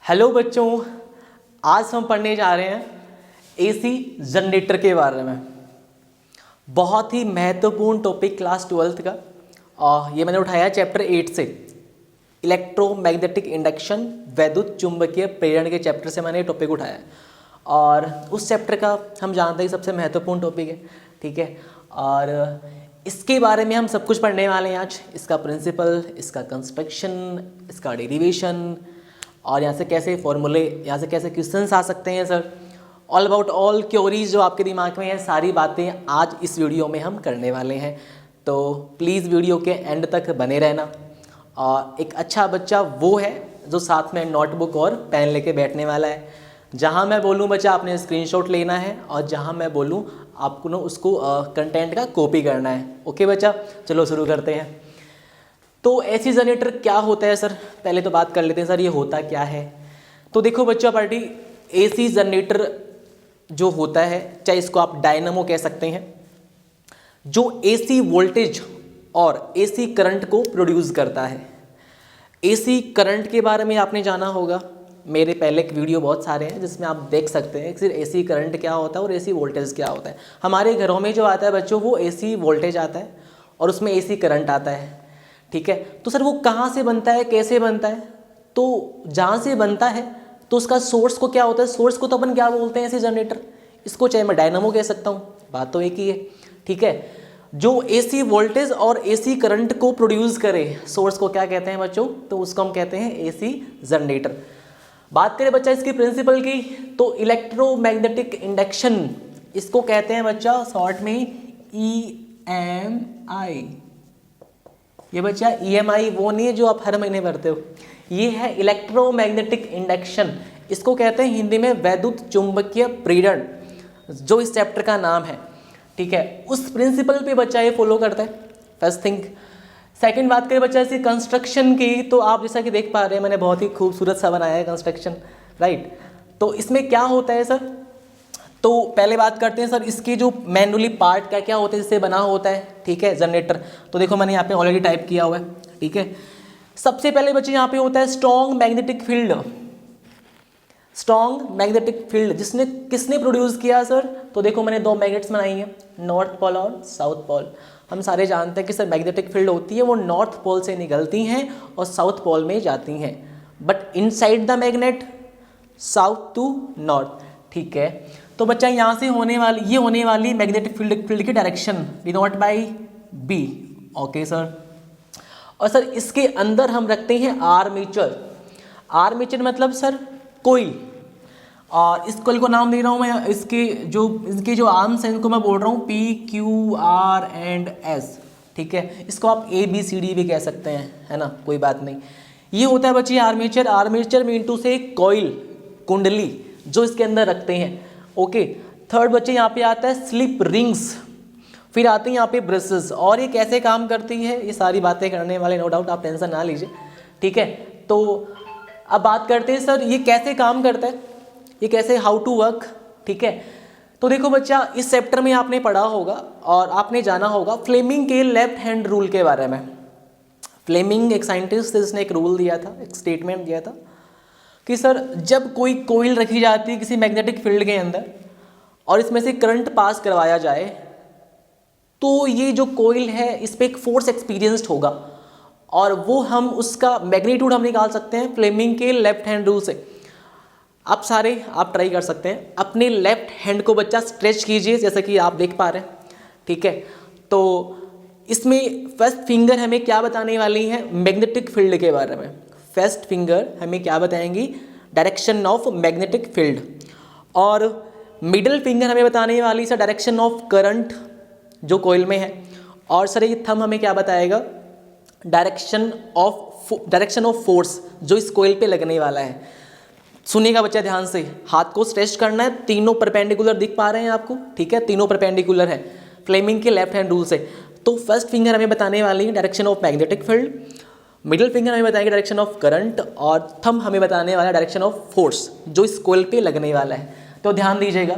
Hello बच्चों, आज हम पढ़ने जा रहे हैं एसी जनरेटर के बारे में। बहुत ही महत्वपूर्ण टॉपिक क्लास 12th का, और ये मैंने उठाया चैप्टर 8 से। इलेक्ट्रोमैग्नेटिक इंडक्शन, वैद्युत चुंबकीय प्रेरण के चैप्टर से मैंने ये टॉपिक उठाया है, और उस चैप्टर का हम जानते हैं सबसे महत्वपूर्ण टॉपिक है, ठीक है। और इसके बारे में हम सब कुछ पढ़ने वाले हैं आज। इसका प्रिंसिपल, इसका कंस्ट्रक्शन, इसका डेरिवेशन, और यहाँ से कैसे फॉर्मूले, यहाँ से कैसे क्वेश्चंस आ सकते हैं sir, all about all queries जो आपके दिमाग में है, सारी बातें आज इस वीडियो में हम करने वाले हैं। तो प्लीज़ वीडियो के एंड तक बने रहना। और एक अच्छा बच्चा वो है जो साथ में नोटबुक और पेन लेके बैठने वाला है। जहाँ मैं बोलूँ बच्चा आपने स्क्रीनशॉट लेना है, और जहाँ मैं बोलूँ आपको ना उसको कंटेंट का कॉपी करना है। ओके बच्चा, चलो शुरू करते हैं। तो एसी जनरेटर क्या होता है सर, पहले तो बात कर लेते हैं सर ये होता क्या है। तो देखो बच्चा पार्टी, एसी जनरेटर जो होता है, चाहे इसको आप डायनामो कह सकते हैं, जो एसी वोल्टेज और एसी करंट को प्रोड्यूस करता है। एसी करंट के बारे में आपने जाना होगा, मेरे पहले एक वीडियो बहुत सारे हैं जिसमें आप देख सकते हैं कि एसी करंट क्या होता है और एसी वोल्टेज क्या होता है। हमारे घरों में जो आता है बच्चों, वो एसी वोल्टेज आता है और उसमें एसी करंट आता है, ठीक है। तो सर वो कहाँ से बनता है, कैसे बनता है? तो जहाँ से बनता है तो उसका सोर्स को क्या होता है, सोर्स को तो अपन क्या बोलते हैं एसी जनरेटर, इसको चाहे मैं डायनामो कह सकता हूँ, बात तो एक ही है, ठीक है। जो एसी वोल्टेज और एसी करंट को प्रोड्यूस करे, सोर्स को क्या कहते हैं बच्चों, तो उसको हम कहते हैं एसी जनरेटर। बात करें बच्चा इसकी प्रिंसिपल की, तो इलेक्ट्रोमैग्नेटिक इंडक्शन, इसको कहते हैं बच्चा शॉर्ट में EMI। ये बच्चा EMI वो नहीं है जो आप हर महीने भरते हो, ये है इलेक्ट्रोमैग्नेटिक इंडक्शन। इसको कहते हैं हिंदी में वैद्युत चुंबकीय प्रेरण, जो इस चैप्टर का नाम है, ठीक है। उस प्रिंसिपल पे बच्चा ये फॉलो करता है, फर्स्ट थिंग। सेकंड बात करें बच्चा इसी कंस्ट्रक्शन की, तो आप जैसा कि देख पा रहे हैं मैंने बहुत ही खूबसूरत सा बनाया है कंस्ट्रक्शन, राइट। तो इसमें क्या होता है सर, तो पहले बात करते हैं सर इसकी जो मैनुअली पार्ट क्या क्या होते हैं जिससे बना होता है, ठीक है, जनरेटर। तो देखो मैंने यहाँ पे ऑलरेडी टाइप किया हुआ है, ठीक है। सबसे पहले बच्चे यहाँ पे होता है strong magnetic field. Strong magnetic field जिसने किसने प्रोड्यूस किया सर, तो देखो मैंने दो मैग्नेट्स बनाई हैं, नॉर्थ पोल और साउथ पोल। हम सारे जानते हैं कि सर मैग्नेटिक फील्ड होती है वो नॉर्थ पोल से निकलती हैं और साउथ पोल में जाती हैं, but inside the magnet south to north, ठीक है। तो बच्चा यहाँ से होने वाली मैग्नेटिक फील्ड की direction denote by B, okay sir. और सर इसके अंदर हम रखते हैं आर्मेचर। आर्मेचर मतलब सर कोइल, और इस कोइल को नाम दे रहा हूँ मैं, इनके जो आर्म्स हैं इनको मैं बोल रहा हूँ PQR&S, ठीक है। इसको आप ABCD भी कह सकते हैं, है ना, कोई बात नहीं। ये होता है बच्चे आर्मेचर। आर्मेचर मीन टू से कॉइल, कुंडली, जो इसके अंदर रखते हैं, ओके। थर्ड बच्चे यहाँ पे आता है स्लिप रिंग्स, फिर आते हैं यहाँ पे ब्रशेस। और ये कैसे काम करती है, ये सारी बातें करने वाले, नो डाउट, आप टेंशन ना लीजिए, ठीक है। तो अब बात करते हैं सर ये कैसे काम करता है, ये कैसे, हाउ टू वर्क, ठीक है। तो देखो बच्चा इस चैप्टर में आपने पढ़ा होगा और आपने जाना होगा फ्लेमिंग के लेफ्ट हैंड रूल के बारे में। फ्लेमिंग एक साइंटिस्ट थे जिसने एक रूल दिया था, एक स्टेटमेंट दिया था कि सर जब कोई कोइल रखी जाती है किसी मैग्नेटिक फील्ड के अंदर और इसमें से करंट पास करवाया जाए, तो ये जो कोइल है इस पर एक फोर्स एक्सपीरियंस्ड होगा, और वो हम उसका मैग्नीट्यूड हम निकाल सकते हैं फ्लेमिंग के लेफ्ट हैंड रूल से। आप ट्राई कर सकते हैं, अपने लेफ्ट हैंड को बच्चा स्ट्रेच कीजिए जैसा कि आप देख पा रहे हैं, ठीक है। तो इसमें फर्स्ट फिंगर हमें क्या बताने वाली है, मैग्नेटिक फील्ड के बारे में। फर्स्ट फिंगर हमें क्या बताएंगी, डायरेक्शन ऑफ मैग्नेटिक फील्ड, और मिडिल फिंगर हमें बताने वाली सर डायरेक्शन ऑफ करंट जो कोइल में है, और सर ये थंब हमें क्या बताएगा, डायरेक्शन ऑफ फोर्स जो इस कोइल पे लगने वाला है। सुनिएगा बच्चा ध्यान से, हाथ को स्ट्रेच करना है, तीनों परपेंडिकुलर दिख पा रहे हैं आपको, ठीक है, तीनों परपेंडिकुलर है फ्लेमिंग के लेफ्ट हैंड रूल से। तो फर्स्ट फिंगर हमें बताने वाली है direction of magnetic field, middle finger हमें बताएगी डायरेक्शन ऑफ करंट, और थंब हमें बताने वाला डायरेक्शन ऑफ फोर्स जो इस कोइल पे लगने वाला है। तो ध्यान दीजिएगा।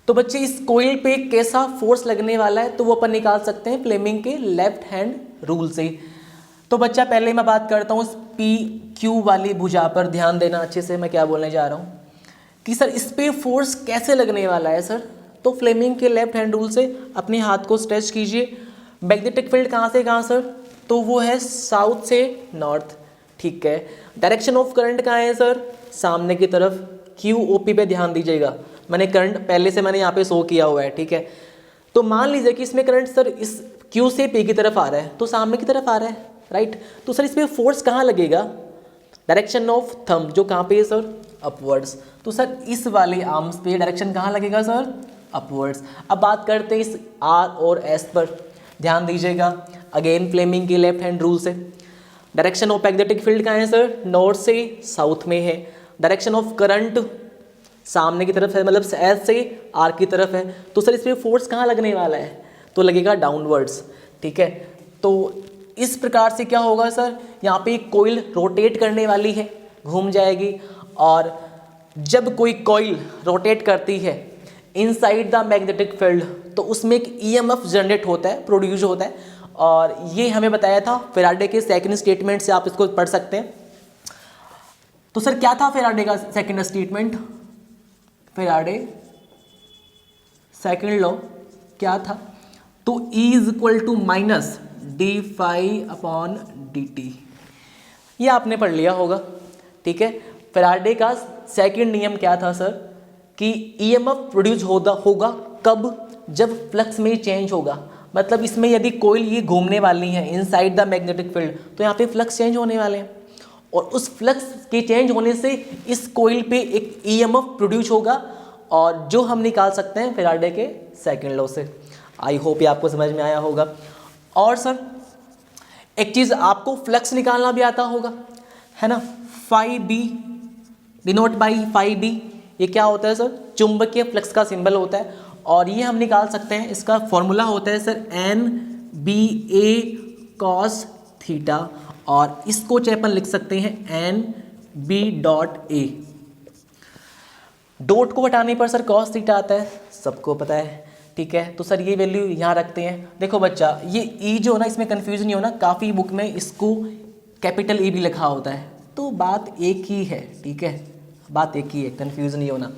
तो बच्चे इस कोइल पे कैसा फोर्स लगने वाला है, तो वो अपन निकाल सकते हैं फ्लेमिंग के लेफ्ट हैंड रूल से। तो बच्चा पहले मैं बात करता हूँ पी क्यू वाली भुजा पर, ध्यान देना अच्छे से मैं क्या बोलने जा रहा हूँ कि सर इस पे फोर्स कैसे लगने वाला है सर। तो फ्लेमिंग के लेफ्ट हैंड रूल से अपने हाथ को स्ट्रेच कीजिए। मैग्नेटिक फील्ड कहाँ से कहाँ सर, तो वो है साउथ से नॉर्थ, ठीक है। डायरेक्शन ऑफ करंट कहाँ है सर, सामने की तरफ। क्यू ओ पी पे ध्यान दीजिएगा, मैंने करंट पहले से मैंने यहाँ पे शो किया हुआ है, ठीक है। तो मान लीजिए कि इसमें करंट सर इस क्यू से पी की तरफ आ रहा है, तो सामने की तरफ आ रहा है, राइट। तो सर इसमें फोर्स कहाँ लगेगा, डायरेक्शन ऑफ थंब जो कहाँ पे है सर, अपवर्ड्स। तो सर इस वाले आर्म्स पे डायरेक्शन कहाँ लगेगा सर, अपवर्ड्स। अब बात करते हैं इस आर और एस पर, ध्यान दीजिएगा अगेन फ्लेमिंग के लेफ्ट हैंड रूल से। डायरेक्शन ऑफ मैग्नेटिक फील्ड कहाँ है सर, नॉर्थ से साउथ में है। डायरेक्शन ऑफ करंट सामने की तरफ है, मतलब एस से आर की तरफ है। तो सर इसमें फोर्स कहाँ लगने वाला है, तो लगेगा डाउनवर्ड्स, ठीक है। तो इस प्रकार से क्या होगा सर, यहाँ पे एक कोइल रोटेट करने वाली है, घूम जाएगी, और जब कोई कोइल रोटेट करती है इनसाइड द मैग्नेटिक फील्ड तो उसमें एक ईएमएफ जनरेट होता है, प्रोड्यूस होता है, और ये हमें बताया था फैराडे के सेकंड स्टेटमेंट से, आप इसको पढ़ सकते हैं। तो सर क्या था फैराडे का second statement, Faraday second law क्या था, तो E is equal to minus d phi upon d t, ये आपने पढ़ लिया होगा, ठीक है। फैराडे का सेकंड नियम क्या था सर, कि ईएमएफ प्रोड्यूस होगा कब, जब फ्लक्स में चेंज होगा। मतलब इसमें यदि कोइल ये घूमने वाली है इनसाइड द मैग्नेटिक फील्ड, तो यहाँ पे फ्लक्स चेंज होने वाले हैं, और उस फ्लक्स के चेंज होने से इस कोइल पे एक ईएमएफ प्रोड्यूस होगा, और जो हम निकाल सकते हैं फैराडे के सेकंड लॉ से। आई होप ये आपको समझ में आया होगा। और सर एक चीज़ आपको फ्लक्स निकालना भी आता होगा, है ना, phi B denote by phi B, ये क्या होता है सर, चुंबकीय फ्लक्स का सिंबल होता है, और ये हम निकाल सकते हैं, इसका फॉर्मूला होता है sir N B A cos theta, और इसको चाहे अपन लिख सकते हैं N B dot A. Dot को हटाने पर सर कॉस थीटा आता है, सबको पता है, ठीक है। तो सर ये वैल्यू यहाँ रखते हैं। देखो बच्चा ये ई जो है ना, इसमें कन्फ्यूज नहीं होना, काफ़ी बुक में इसको कैपिटल ई भी लिखा होता है, तो बात एक ही है, ठीक है, बात एक ही है, कन्फ्यूज नहीं होना।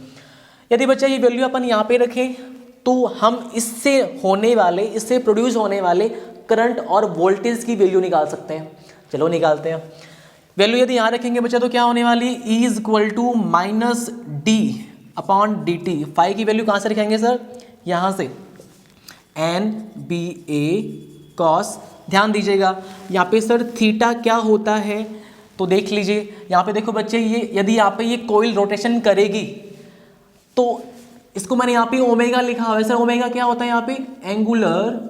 यदि बच्चा ये वैल्यू अपन यहाँ पे रखें तो हम इससे होने वाले, इससे प्रोड्यूस होने वाले करंट और वोल्टेज की वैल्यू निकाल सकते हैं। चलो निकालते हैं। वैल्यू यदि यहाँ रखेंगे बच्चा तो क्या होने वाली, E is equal to minus d upon d t. Phi की वैल्यू कहाँ से रखेंगे सर, यहाँ से एन बी ए कॉस, ध्यान दीजिएगा यहाँ पे सर थीटा क्या होता है, तो देख लीजिए यहाँ पे देखो बच्चे, ये यदि यहाँ पे ये कोइल रोटेशन करेगी तो इसको मैंने यहाँ पे ओमेगा लिखा हुआ है सर। ओमेगा क्या होता है यहाँ पे, एंगुलर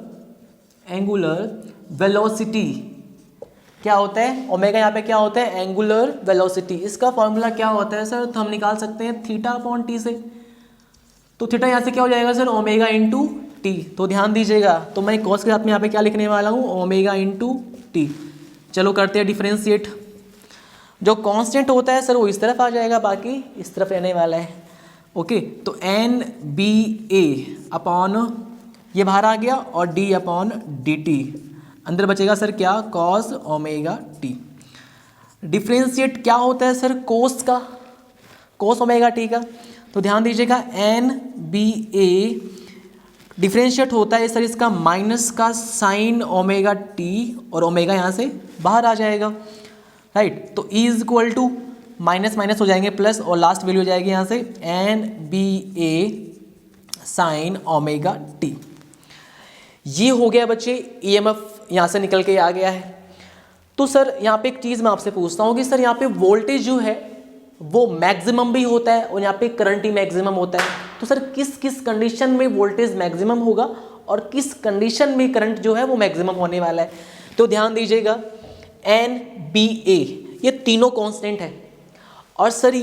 वेलोसिटी, क्या होता है ओमेगा, यहाँ पे क्या होता है, एंगुलर वेलोसिटी। इसका फॉर्मूला क्या होता है सर, तो हम निकाल सकते हैं थीटा अपॉन टी से। तो थीटा यहाँ से क्या हो जाएगा सर, ओमेगा इंटू टी। तो ध्यान दीजिएगा, तो मैं कॉस के साथ में यहाँ पे क्या लिखने वाला हूँ, ओमेगा इंटू टी। चलो करते हैं डिफरेंशिएट। जो कांस्टेंट होता है सर वो इस तरफ आ जाएगा, बाकी इस तरफ रहने वाला है, ओके। तो एन बी ए अपॉन ये बाहर आ गया, और डी अपॉन डी टी, अंदर बचेगा सर क्या, कॉस ओमेगा टी। डिफरेंशिएट क्या होता है सर, कोस का, कोस ओमेगा टी का। तो ध्यान दीजिएगा एन बी ए डिफरेंशिएट होता है सर इसका माइनस का साइन ओमेगा टी, और ओमेगा यहाँ से बाहर आ जाएगा, राइट। तो E is equal to minus minus हो जाएंगे प्लस, और लास्ट वैल्यू हो जाएगी यहाँ से एन बी ए साइन ओमेगा टी। ये हो गया बच्चे, ईएमएफ यहाँ से निकल के आ गया है। तो सर यहाँ पे एक चीज़ मैं आपसे पूछता हूँ कि सर यहाँ पे वोल्टेज जो है वो मैक्सिमम भी होता है और यहाँ पे करंट ही मैक्सिमम होता है। तो सर किस किस कंडीशन में वोल्टेज मैक्सिमम होगा और किस कंडीशन में करंट जो है वो मैक्सिमम होने वाला है। तो ध्यान दीजिएगा एन बी ए ये तीनों कांस्टेंट है, और सर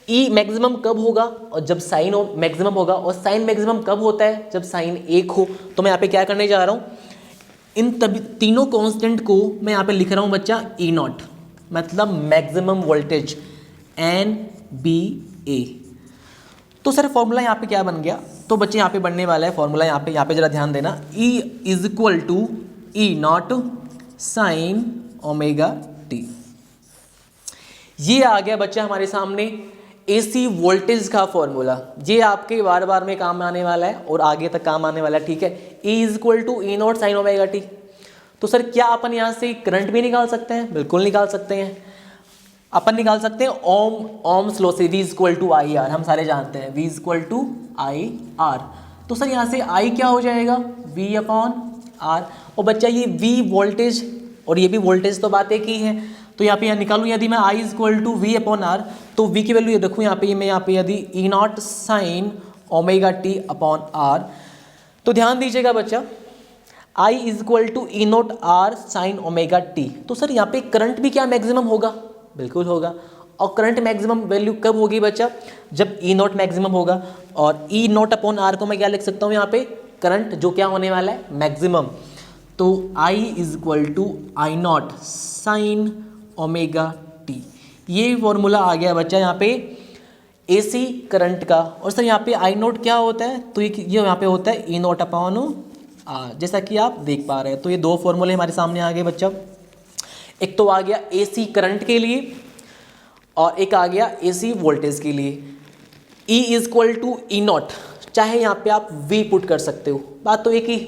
ई मैक्सिमम कब होगा, और जब साइन मैक्सिमम होगा, और साइन मैक्सिमम कब होता है, जब साइन 1 हो। तो मैं यहाँ पे क्या करने जा रहा हूँ, इन तभी तीनों कांस्टेंट को मैं यहाँ पे लिख रहा हूँ बच्चा ई नॉट, मतलब मैक्सिमम वोल्टेज एन बी ए। तो सर फॉर्मूला यहाँ पे क्या बन गया, तो बच्चे यहाँ पे बनने वाला है फॉर्मूला, यहाँ पे जरा ध्यान देना, E is equal to E naught sine omega t. ये आ गया बच्चा हमारे सामने एसी वोल्टेज का फॉर्मूला। ये आपके बार बार में काम आने वाला है और आगे तक काम आने वाला है, ठीक है। E equal to E naught sine omega T. तो सर क्या अपन यहाँ से करंट भी निकाल सकते हैं? बिल्कुल निकाल सकते हैं। अपन निकाल सकते हैं ओम्स लॉ से, V equal to I R. हम सारे जानते हैं V equal to I R. तो सर यहाँ से I क्या हो जाएगा? V upon R. और बच्चा ये V वोल्टेज और ये भी वोल्टेज तो बात एक ही है, तो यहाँ पे निकालूँ यदि मैं I equal to V upon R, तो V की वैल्यू ये देखूँ यहाँ पे, मैं यहाँ पे यदि E naught sine omega T upon R, तो ध्यान दीजिएगा बच्चा I equal to E naught R sine omega T. तो सर यहाँ पे करंट भी क्या मैक्सिमम होगा? बिल्कुल होगा। और करंट मैक्सिमम वैल्यू कब होगी बच्चा? जब ई नॉट मैक्सिमम होगा। और ई नॉट अपॉन आर को मैं क्या लिख सकता हूँ यहाँ पे? करंट जो क्या होने वाला है? मैक्सिमम। तो I equal to I naught sine omega t. ये फॉर्मूला आ गया बच्चा यहाँ पे एसी करंट का। और सर यहाँ पे आई नोट क्या होता है? तो ये यहाँ पे होता है ई नोट अपॉन आर, जैसा कि आप देख पा रहे हैं। तो ये दो फॉर्मूले हमारे सामने आ गए बच्चा। एक तो आ गया एसी करंट के लिए और एक आ गया एसी वोल्टेज के लिए। E equal to E naught, चाहे यहाँ पे आप V पुट कर सकते हो, बात तो एक ही,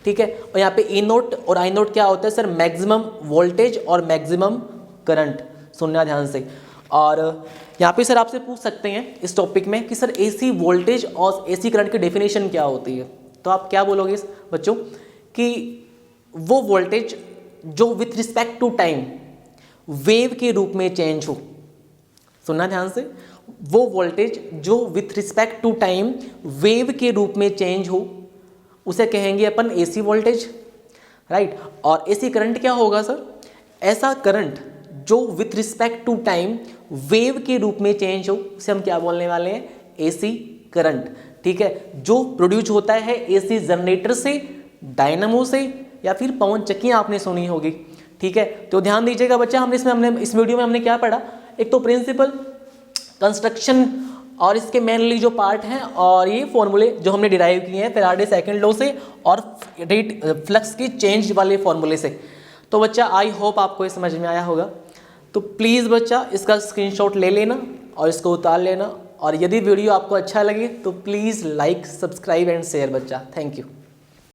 ठीक है। और यहाँ पे ई नोट और आई नोट क्या होता है सर? मैक्सिमम वोल्टेज और मैक्सिमम करंट। सुनना ध्यान से। और यहाँ पे सर आपसे पूछ सकते हैं इस टॉपिक में कि सर एसी वोल्टेज और एसी करंट की डेफिनेशन क्या होती है? तो आप क्या बोलोगे बच्चों कि वो वोल्टेज जो with respect to time wave के रूप में चेंज हो। सुनना ध्यान से, वो वोल्टेज जो with respect to time wave के रूप में चेंज हो उसे कहेंगे अपन एसी वोल्टेज, राइट। और एसी करंट क्या होगा सर? ऐसा करंट जो with respect to time wave के रूप में चेंज हो उसे हम क्या बोलने वाले हैं? एसी करंट, ठीक है। जो प्रोड्यूस होता है एसी जनरेटर से, डायनामो से, या फिर पवन चक्कियाँ आपने सुनी होगी, ठीक है। तो ध्यान दीजिएगा बच्चा, हमने इस वीडियो में हमने क्या पढ़ा? एक तो प्रिंसिपल, कंस्ट्रक्शन और इसके मेनली जो पार्ट हैं, और ये फॉर्मूले जो हमने डिराइव किए हैं फैराडे सेकंड लॉ से और रेट फ्लक्स की चेंज वाले फॉर्मूले से। तो बच्चा आई होप आपको ये समझ में आया होगा। तो प्लीज़ बच्चा इसका स्क्रीनशॉट ले लेना और इसको उतार लेना। और यदि वीडियो आपको अच्छा लगे तो please like, subscribe and share बच्चा। Thank you.